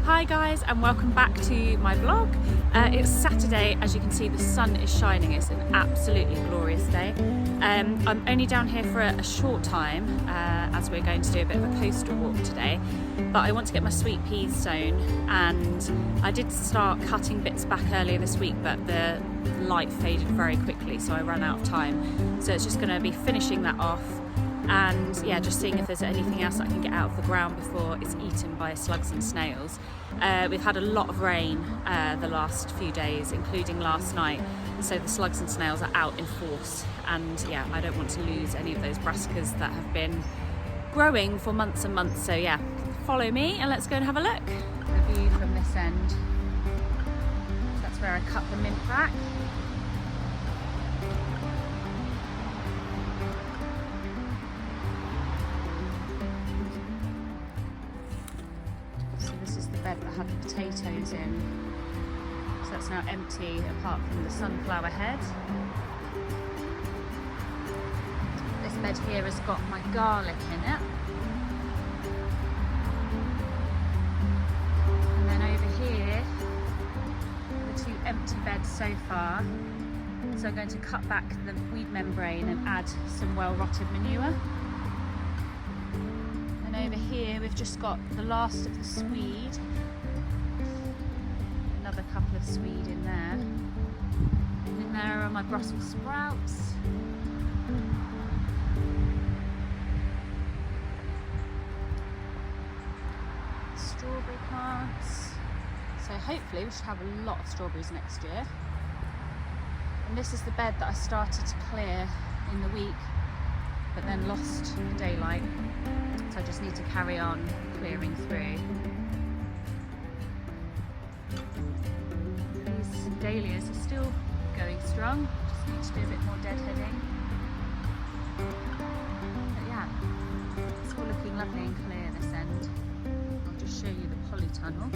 Hi guys, and welcome back to my vlog. It's Saturday. As you can see, the sun is shining. It's an absolutely glorious day. I'm only down here for a short time as we're going to do a bit of a coastal walk today, but I want to get my sweet peas sown, and I did start cutting bits back earlier this week, but the light faded very quickly, so I ran out of time. So it's just going to be finishing that off and yeah, just seeing if there's anything else I can get out of the ground before it's eaten by slugs and snails. We've had a lot of rain the last few days, including last night, so the slugs and snails are out in force, and yeah, I don't want to lose any of those brassicas that have been growing for months and months. So yeah, follow me and let's go and have a look. The view from this end, that's where I cut the mint back. Bed that had the potatoes in, so that's now empty apart from the sunflower head. This bed here has got my garlic in it, and then over here the two empty beds so far, so I'm going to cut back the weed membrane and add some well-rotted manure. Over here we've just got the last of the swede, another couple of swede in there, and in there are my Brussels sprouts, strawberry plants, so hopefully we should have a lot of strawberries next year. And this is the bed that I started to clear in the week but then lost the daylight, so I just need to carry on clearing through. These dahlias are still going strong, just need to do a bit more deadheading. But yeah, it's all looking lovely and clear this end. I'll just show you the polytunnel.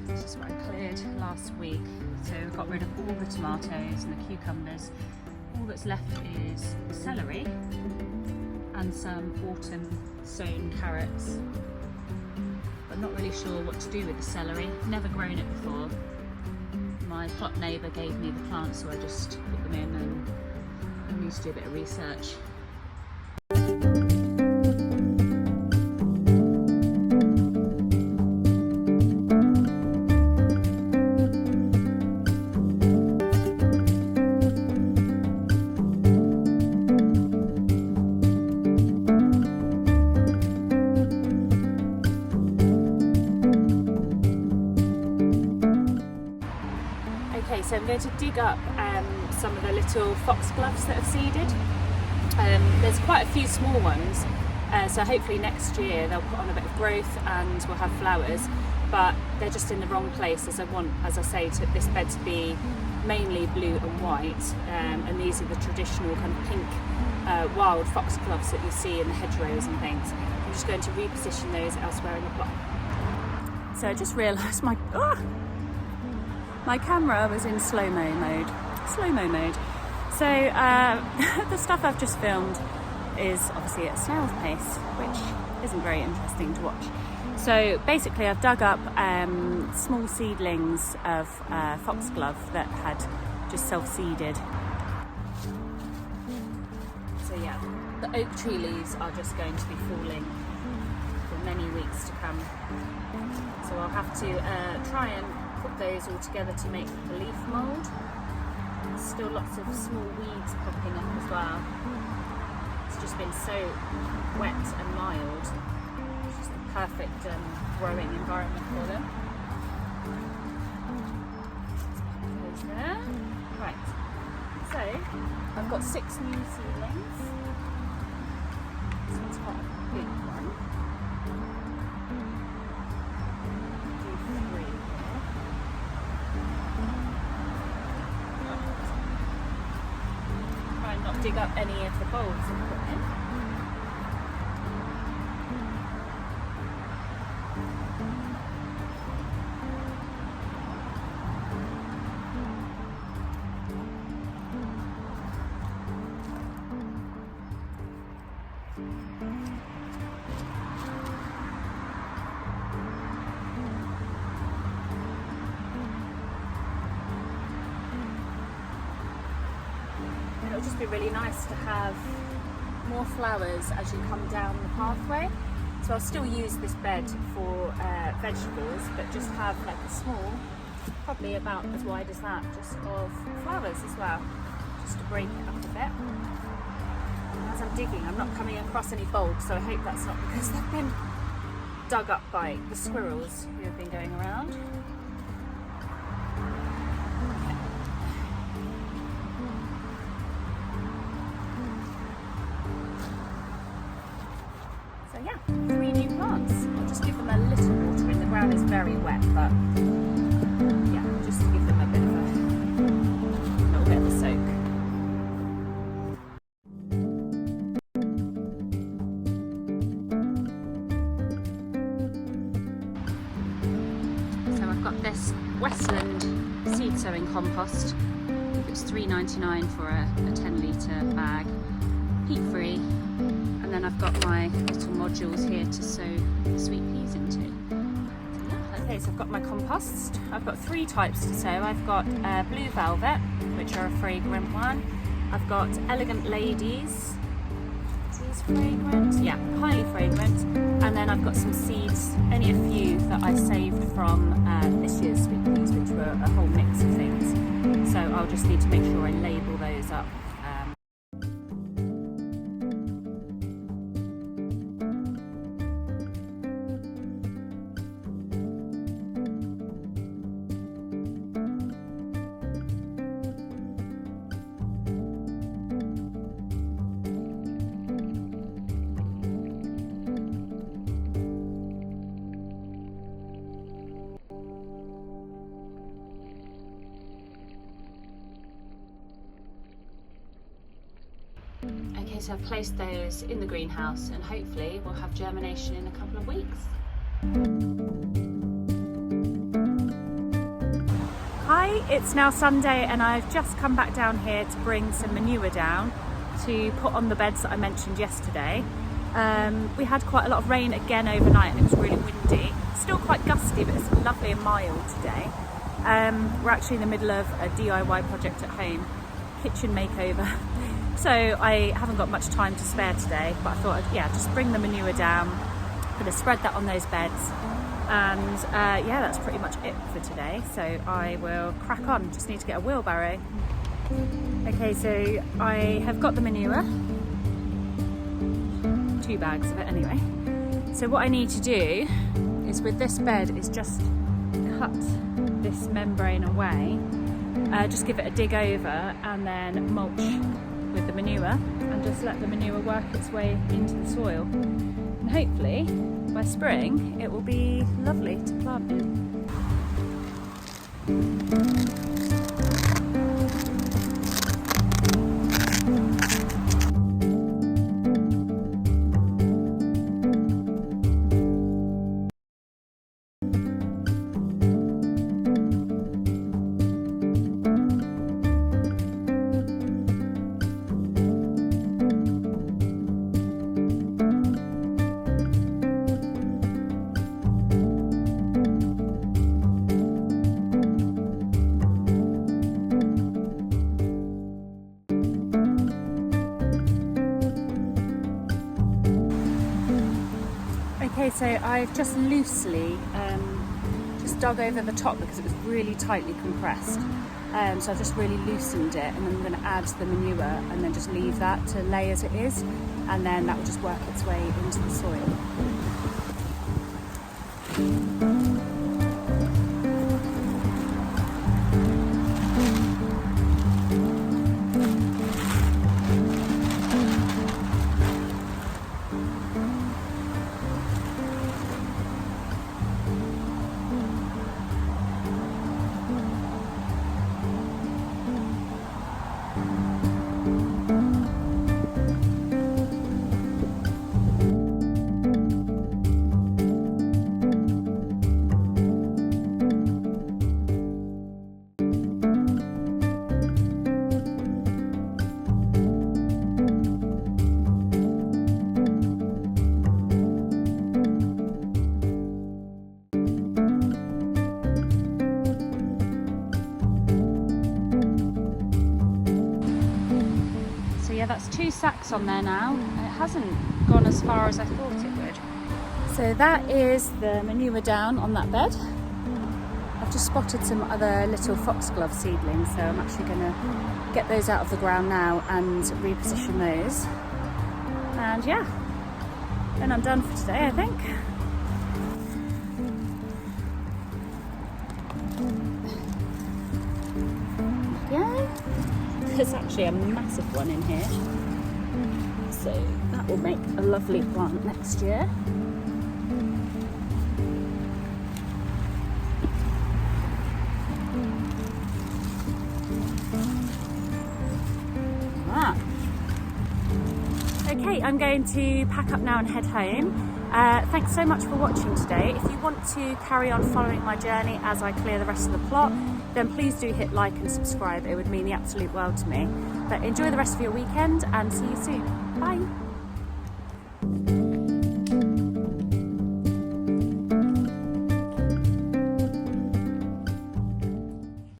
This is what I cleared last week. So we got rid of all the tomatoes and the cucumbers. All that's left is celery and some autumn sown carrots. I'm not really sure what to do with the celery. Never grown it before. My plot neighbour gave me the plants, so I just put them in, and I need to do a bit of research. Okay, so I'm going to dig up some of the little foxgloves that have seeded. There's quite a few small ones, so hopefully next year they'll put on a bit of growth and we'll have flowers, but they're just in the wrong place, as I want, as I say, to this bed to be mainly blue and white, and these are the traditional kind of pink wild foxgloves that you see in the hedgerows and things. I'm just going to reposition those elsewhere in the plot. So I just realised my camera was in slow-mo mode. So the stuff I've just filmed is obviously at snail's pace, which isn't very interesting to watch. So basically I've dug up small seedlings of foxglove that had just self-seeded. So yeah, the oak tree leaves are just going to be falling for many weeks to come. So I'll have to try and put those all together to make the leaf mould. There's still lots of small weeds popping up as well. It's just been so wet and mild. It's just the perfect growing environment for them. Those there. Right, so I've got 6 new seedlings. This one's quite a big one. Not dig up any of the bulbs and put in. it'd just be really nice to have more flowers as you come down the pathway. So I'll still use this bed for vegetables, but just have like a small, probably about as wide as that, just of flowers as well, just to break it up a bit. And as I'm digging, I'm not coming across any bulbs, so I hope that's not because they've been dug up by the squirrels who have been going around. So yeah, 3 new plants. I'll just give them a little watering. The ground is very wet, but yeah, just to give them a little bit of a soak. So I've got this Westland seed sowing compost. I think it's $3.99 for a 10 litre bag, peat free. And then I've got my little modules here to sow sweet peas into. Okay, so I've got my compost. I've got 3 types to sow. I've got blue velvet, which are a fragrant one. I've got elegant ladies. Are these fragrant? Yeah, highly fragrant. And then I've got some seeds, only a few that I saved from this year's sweet peas, which were a whole mix of things. So I'll just need to make sure I label those up. Okay, so I've placed those in the greenhouse and hopefully we'll have germination in a couple of weeks. Hi, it's now Sunday and I've just come back down here to bring some manure down to put on the beds that I mentioned yesterday. We had quite a lot of rain again overnight and it was really windy. Still quite gusty, but it's lovely and mild today. We're actually in the middle of a DIY project at home, kitchen makeover. So I haven't got much time to spare today, but I thought I'd just bring the manure down. I'm going to spread that on those beds. And yeah, that's pretty much it for today. So I will crack on, just need to get a wheelbarrow. Okay, so I have got the manure. 2 bags of it anyway. So what I need to do is with this bed is just cut this membrane away. Just give it a dig over and then mulch with the manure and just let the manure work its way into the soil. And hopefully by spring it will be lovely to plant in. Okay, so I've just loosely just dug over the top because it was really tightly compressed. So I've just really loosened it and then I'm going to add the manure and then just leave that to lay as it is, and then that will just work its way into the soil. 2 sacks on there now, and it hasn't gone as far as I thought it would. So that is the manure down on that bed. I've just spotted some other little foxglove seedlings, so I'm actually going to get those out of the ground now and reposition those. And yeah, then I'm done for today, I think. Yeah, there's actually a massive one in here, so that will make a lovely plant next year. Okay, I'm going to pack up now and head home. Thanks so much for watching today. If you want to carry on following my journey as I clear the rest of the plot, then please do hit like and subscribe. It would mean the absolute world to me. But enjoy the rest of your weekend and see you soon. Bye.